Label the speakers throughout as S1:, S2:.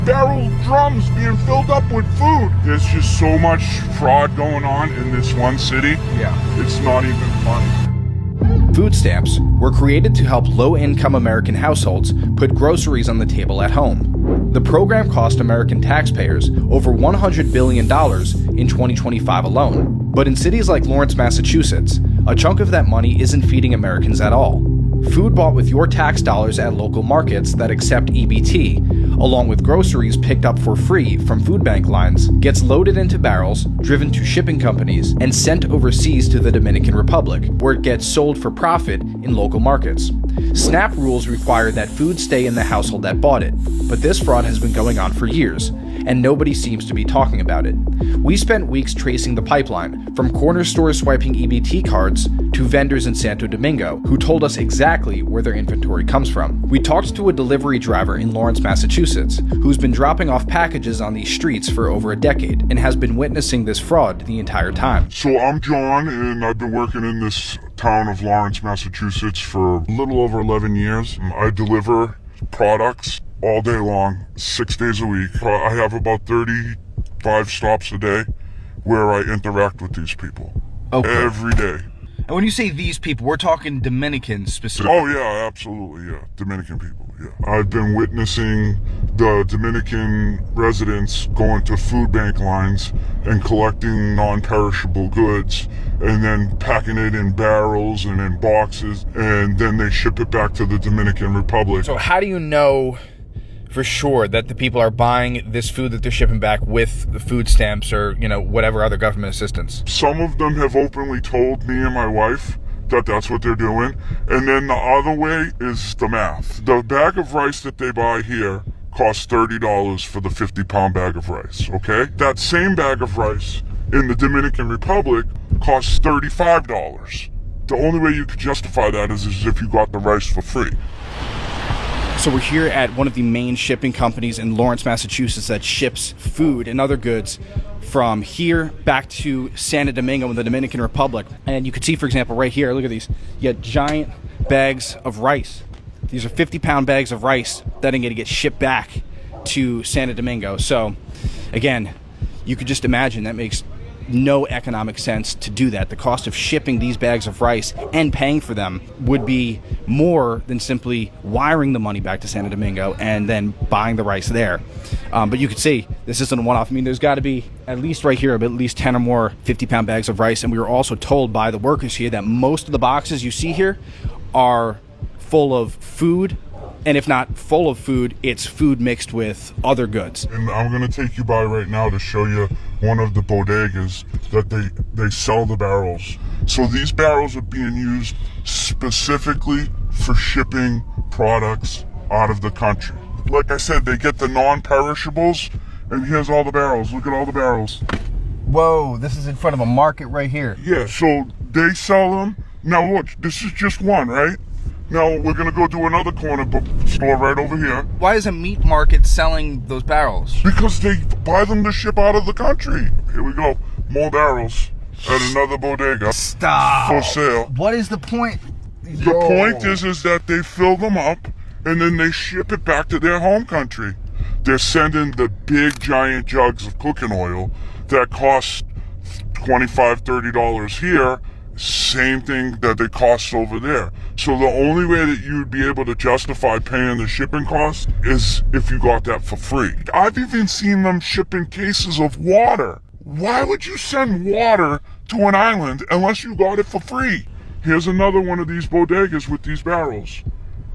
S1: barrel drums being filled up with food. There's just so much fraud going on in this one city.
S2: Yeah.
S1: It's not even funny.
S3: Food stamps were created to help low-income American households put groceries on the table at home. The program cost American taxpayers over $100 billion in 2025 alone. But in cities like Lawrence, Massachusetts, a chunk of that money isn't feeding Americans at all. Food bought with your tax dollars at local markets that accept EBT, along with groceries picked up for free from food bank lines, gets loaded into barrels, driven to shipping companies, and sent overseas to the Dominican Republic, where it gets sold for profit in local markets. SNAP rules require that food stay in the household that bought it, but this fraud has been going on for years, and nobody seems to be talking about it. We spent weeks tracing the pipeline, from corner stores swiping EBT cards to vendors in Santo Domingo, who told us exactly where their inventory comes from. We talked to a delivery driver in Lawrence, Massachusetts, who's been dropping off packages on these streets for over a decade and has been witnessing this fraud the entire time.
S1: So I'm John, and I've been working in this town of Lawrence, Massachusetts for a little over 11 years. I deliver products all day long, 6 days a week. I have about 35 stops a day where I interact with these people.
S2: Okay.
S1: Every day.
S2: And when you say these people, we're talking Dominicans specifically.
S1: Oh yeah, absolutely, yeah. Dominican people, yeah. I've been witnessing the Dominican residents going to food bank lines and collecting non-perishable goods and then packing it in barrels and in boxes, and then they ship it back to the Dominican Republic.
S3: So how do you know for sure that the people are buying this food that they're shipping back with the food stamps or, whatever other government assistance?
S1: Some of them have openly told me and my wife that that's what they're doing. And then the other way is the math. The bag of rice that they buy here costs $30 for the 50-pound bag of rice, okay? That same bag of rice in the Dominican Republic costs $35. The only way you could justify that is if you got the rice for free.
S3: So we're here at one of the main shipping companies in Lawrence, Massachusetts that ships food and other goods from here back to Santo Domingo in the Dominican Republic. And you can see, for example, right here, look at these. You got giant bags of rice. These are 50-pound bags of rice that are going to get shipped back to Santo Domingo. So, again, you could just imagine that makes no economic sense to do that. The cost of shipping these bags of rice and paying for them would be more than simply wiring the money back to Santo Domingo and then buying the rice there. But you could see this isn't a one-off. I mean, there's got to be at least right here, at least 10 or more 50-pound bags of rice. And we were also told by the workers here that most of the boxes you see here are full of food. And if not full of food, it's food mixed with other goods.
S1: And I'm going to take you by right now to show you one of the bodegas that they sell the barrels. So these barrels are being used specifically for shipping products out of the country. Like I said, they get the non-perishables, and here's all the barrels. Look at all the barrels.
S2: Whoa, this is in front of a market right here.
S1: Yeah, so they sell them. Now look, this is just one, right? Now we're gonna go to another corner store right over here.
S2: Why is a meat market selling those barrels?
S1: Because they buy them to ship out of the country. Here we go, more barrels at another bodega.
S2: Stop.
S1: For sale.
S2: What is the point?
S1: The point is that they fill them up and then they ship it back to their home country. They're sending the big giant jugs of cooking oil that cost $25, $30 here. Same thing that they cost over there. So the only way that you'd be able to justify paying the shipping cost is if you got that for free. I've even seen them shipping cases of water. Why would you send water to an island unless you got it for free? Here's another one of these bodegas with these barrels.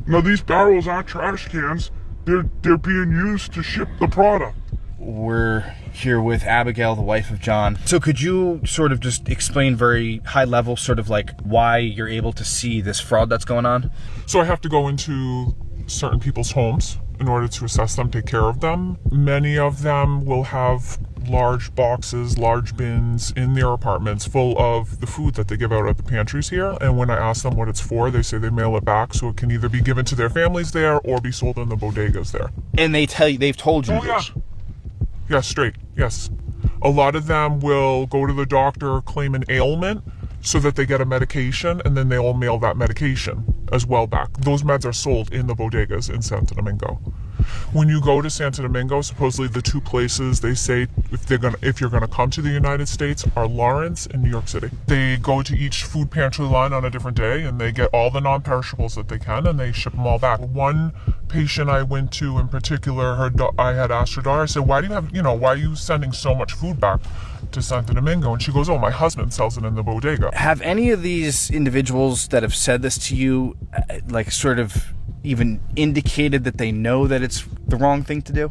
S1: Now these barrels aren't trash cans. They're being used to ship the product.
S3: We're here with Abigail, the wife of John. So could you sort of just explain very high level, sort of like why you're able to see this fraud that's going on?
S4: So I have to go into certain people's homes in order to assess them, take care of them. Many of them will have large boxes, large bins in their apartments full of the food that they give out at the pantries here. And when I ask them what it's for, they say they mail it back so it can either be given to their families there or be sold in the bodegas there.
S3: And they've told you
S4: Oh, yeah.
S3: this?
S4: Yes, straight, yes. A lot of them will go to the doctor, claim an ailment so that they get a medication, and then they'll mail that medication as well back. Those meds are sold in the bodegas in Santo Domingo. When you go to Santo Domingo, supposedly the two places they say if you're gonna come to the United States are Lawrence and New York City. They go to each food pantry line on a different day and they get all the non-perishables that they can and they ship them all back. One patient I went to in particular, I had asked her daughter, I said, why are you sending so much food back to Santo Domingo? And she goes, oh, my husband sells it in the bodega.
S3: Have any of these individuals that have said this to you, like, sort of even indicated that they know that it's the wrong thing to do?